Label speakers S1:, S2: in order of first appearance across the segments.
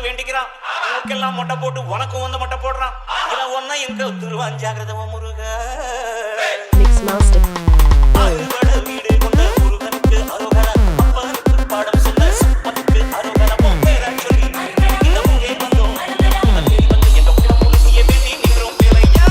S1: வேண்டிக்கிறான் மொட்டை போட்டு உனக்கும் வந்து மொட்டை போடுறான் இவன் ஒன்னா எங்க ஒத்துருவான் ஜாகிரதவ முருக வீடு கொண்ட முருகனுக்கு அருகல அப்பனுக்கு பாடம் சொல்ல சுப்பனுக்கு அருகல பேரா சொல்லி இந்த முகே வந்தோம் எங்க புலசிய வேண்டி நின்றோம் பிள்ளையா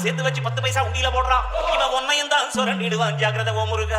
S1: சேர்த்து வச்சு 10 பைசா உண்டியில போடுறான் இவன் ஒன்னையும் தான் சொரண்டிடுவான் ஜாகிரதை ஓ முருக